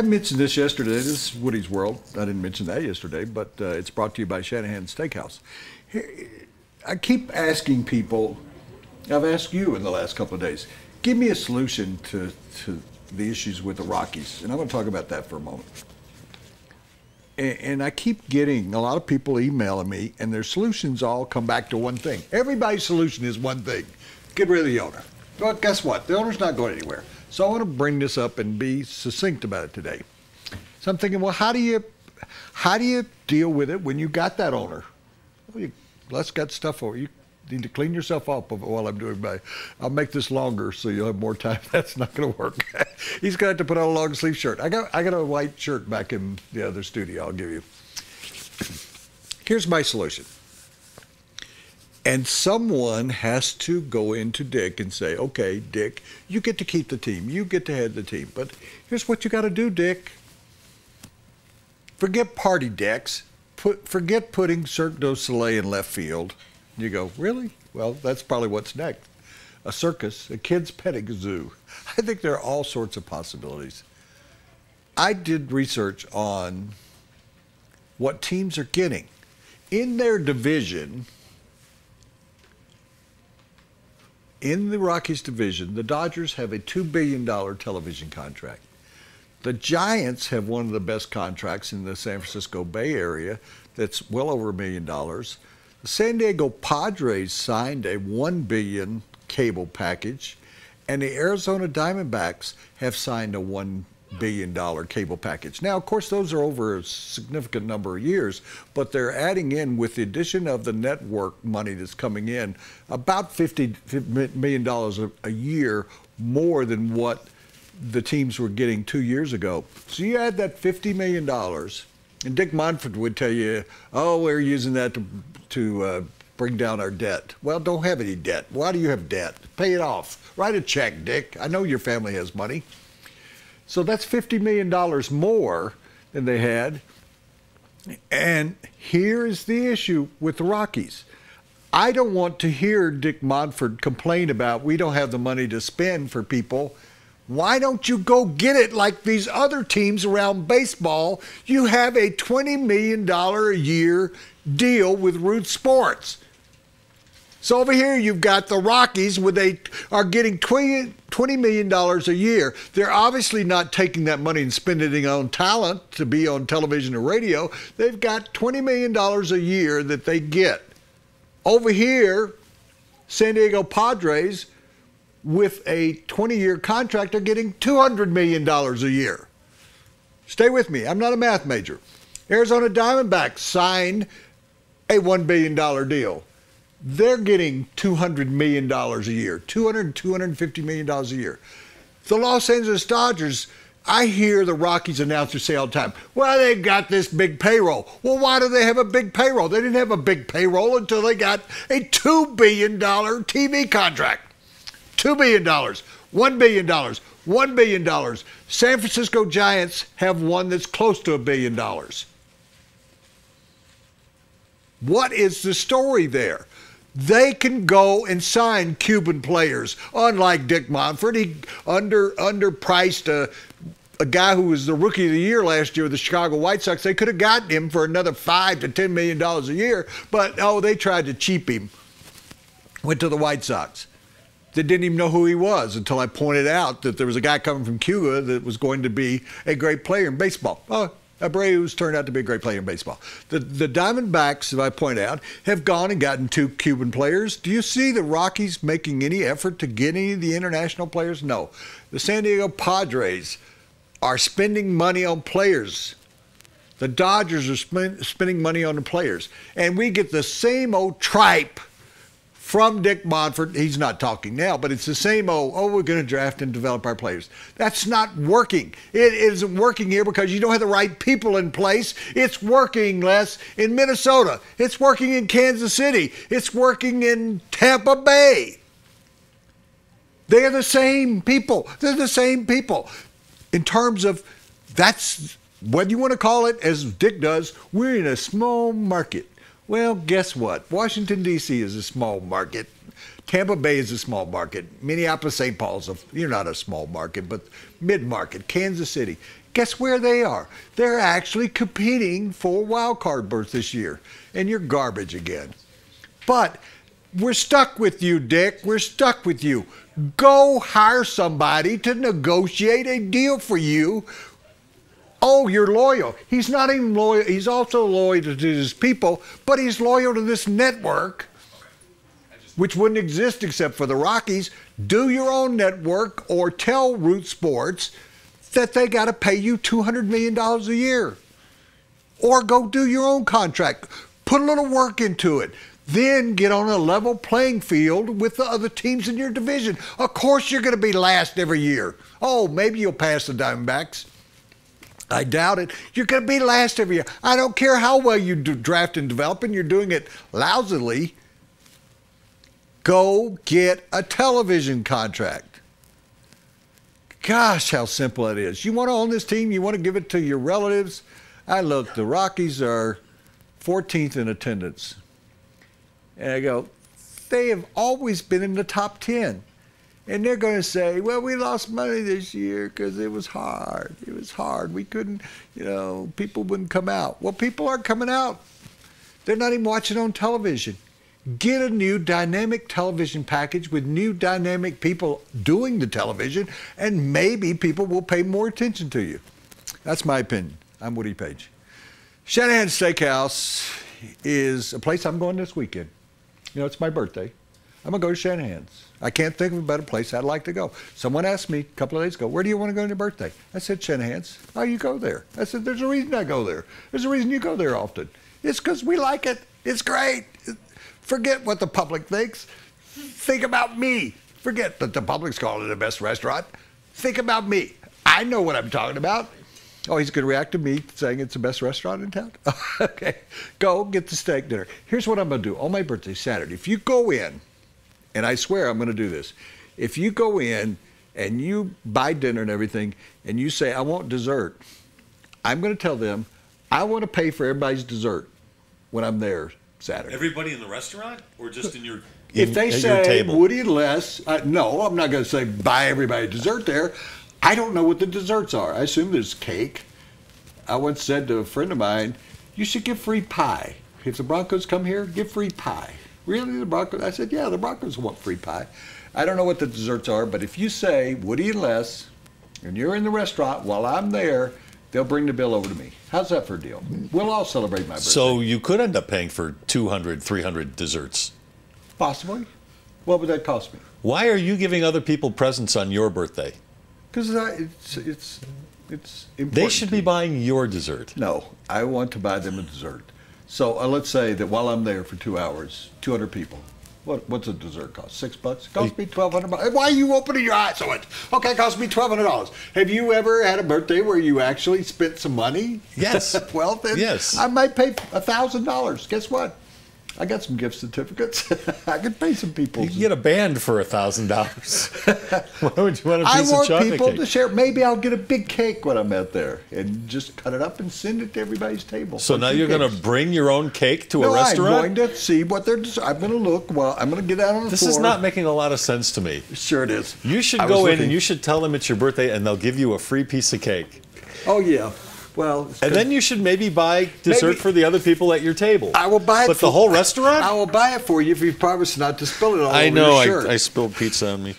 I mentioned this yesterday. This is Woody's World. I didn't mention that yesterday, but it's brought to you by Shanahan's Steakhouse. I keep asking people, I've asked you in the last couple of days, give me a solution to the issues with the Rockies. And I'm going to talk about that for a moment. And I keep getting a lot of people emailing me, and their solutions all come back to one thing. Everybody's solution is one thing: get rid of the owner. Well, guess what? The owner's not going anywhere. So I want to bring this up and be succinct about it today. So I'm thinking, well, how do you deal with it when you got that owner? Well, let's got stuff over. You need to clean yourself up while I'm doing my. I'll make this longer so you'll have more time. That's not going to work. He's going to have to put on a long sleeve shirt. I got a white shirt back in the other studio. I'll give you. Here's my solution. And someone has to go into Dick and say, okay, Dick, you get to keep the team. You get to head the team. But here's what you got to do, Dick. Forget party decks. Forget putting Cirque du Soleil in left field. You go, really? Well, that's probably what's next. A circus, a kid's petting zoo. I think there are all sorts of possibilities. I did research on what teams are getting. In their division, in the Rockies division, the Dodgers have a $2 billion television contract. The Giants have one of the best contracts in the San Francisco Bay Area that's well over $1 million. The San Diego Padres signed a $1 billion cable package, and the Arizona Diamondbacks have signed a $1 billion cable package. Now, of course, those are over a significant number of years, but they're adding in, with the addition of the network money that's coming in, about $50 million a year more than what the teams were getting 2 years ago. So you add that $50 million, and Dick Monfort would tell you, oh, we're using that to bring down our debt. Well, don't have any debt. Why do you have debt? Pay it off. Write a check, Dick. I know your family has money. So that's $50 million more than they had. And here is the issue with the Rockies. I don't want to hear Dick Monfort complain about we don't have the money to spend for people. Why don't you go get it like these other teams around baseball? You have a $20 million a year deal with Root Sports. So over here you've got the Rockies are getting $20 million a year. They're obviously not taking that money and spending it on talent to be on television or radio. They've got $20 million a year that they get. Over here, San Diego Padres, with a 20-year contract, are getting $200 million a year. Stay with me. I'm not a math major. Arizona Diamondbacks signed a $1 billion deal. They're getting $200 million a year, $250 million a year. The Los Angeles Dodgers, I hear the Rockies announcers say all the time, well, they've got this big payroll. Well, why do they have a big payroll? They didn't have a big payroll until they got a $2 billion TV contract. $2 billion, $1 billion, $1 billion. San Francisco Giants have one that's close to $1 billion. What is the story there? They can go and sign Cuban players. Unlike Dick Monfort, he underpriced a guy who was the Rookie of the Year last year with the Chicago White Sox. They could have gotten him for another $5 to $10 million a year, but they tried to cheap him. Went to the White Sox. They didn't even know who he was until I pointed out that there was a guy coming from Cuba that was going to be a great player in baseball. Oh, Abreu's turned out to be a great player in baseball. The Diamondbacks, as I point out, have gone and gotten 2 Cuban players. Do you see the Rockies making any effort to get any of the international players? No. The San Diego Padres are spending money on players. The Dodgers are spending money on the players. And we get the same old tripe from Dick Monfort. He's not talking now, but it's the same we're going to draft and develop our players. That's not working. It isn't working here because you don't have the right people in place. It's working, Les, in Minnesota. It's working in Kansas City. It's working in Tampa Bay. They're the same people. They're the same people. In terms of, that's, whether you want to call it, as Dick does, we're in a small market. Well, guess what? Washington, D.C. is a small market. Tampa Bay is a small market. Minneapolis, St. Paul's, you're not a small market, but mid-market. Kansas City. Guess where they are? They're actually competing for wild card berths this year. And you're garbage again. But we're stuck with you, Dick. We're stuck with you. Go hire somebody to negotiate a deal for you. Oh, you're loyal. He's not even loyal. He's also loyal to his people, but he's loyal to this network, which wouldn't exist except for the Rockies. Do your own network or tell Root Sports that they got to pay you $200 million a year. Or go do your own contract. Put a little work into it. Then get on a level playing field with the other teams in your division. Of course you're going to be last every year. Oh, maybe you'll pass the Diamondbacks. I doubt it. You're going to be last every year. I don't care how well you do draft and develop, and you're doing it lousily. Go get a television contract. Gosh, how simple it is. You want to own this team? You want to give it to your relatives? Look, the Rockies are 14th in attendance. And I go, they have always been in the top 10. And they're going to say, well, we lost money this year because it was hard. It was hard. We couldn't, people wouldn't come out. Well, people aren't coming out. They're not even watching on television. Get a new dynamic television package with new dynamic people doing the television, and maybe people will pay more attention to you. That's my opinion. I'm Woody Paige. Shanahan's Steakhouse is a place I'm going this weekend. It's my birthday. I'm going to go to Shanahan's. I can't think of a better place I'd like to go. Someone asked me a couple of days ago, where do you want to go on your birthday? I said, Shanahan's. Oh, you go there. I said, there's a reason I go there. There's a reason you go there often. It's because we like it. It's great. Forget what the public thinks. Think about me. Forget that the public's calling it the best restaurant. Think about me. I know what I'm talking about. Oh, he's going to react to me saying it's the best restaurant in town? Okay. Go get the steak dinner. Here's what I'm going to do. On my birthday, Saturday, if you go in, and I swear I'm going to do this, if you go in and you buy dinner and everything, and you say, I want dessert, I'm going to tell them, I want to pay for everybody's dessert when I'm there Saturday. Everybody in the restaurant, or just in your If they say Woody and Les, no, I'm not going to say buy everybody dessert there. I don't know what the desserts are. I assume there's cake. I once said to a friend of mine, you should give free pie. If the Broncos come here, give free pie. Really, the Broncos? I said, yeah, the Broncos want free pie. I don't know what the desserts are, but if you say Woody and Les, and you're in the restaurant while I'm there, they'll bring the bill over to me. How's that for a deal? We'll all celebrate my birthday. So you could end up paying for 200, 300 desserts. Possibly. What would that cost me? Why are you giving other people presents on your birthday? Because it's important. They should be buying your dessert. No, I want to buy them a dessert. So let's say that while I'm there for 2 hours, 200 people. What's a dessert cost? $6? It cost me $1,200. Why are you opening your eyes so much? Okay, it cost me $1,200. Have you ever had a birthday where you actually spent some money? Yes. Well, then yes. I might pay $1,000. Guess what? I got some gift certificates. I could pay some people. You can get a band for $1,000. Why would you want a piece of chocolate cake? I want people to share. Maybe I'll get a big cake when I'm out there and just cut it up and send it to everybody's table. So now you're going to bring your own cake to a restaurant? I'm going to see what they're. I'm going to look. Well, I'm going to get out on the floor. This is not making a lot of sense to me. Sure it is. You should go in and you should tell them it's your birthday and they'll give you a free piece of cake. Oh, yeah. Well, and then you should maybe buy dessert for the other people at your table. I will buy it. But the whole restaurant? I will buy it for you if you promise not to spill it all over your shirt. I spilled pizza on me.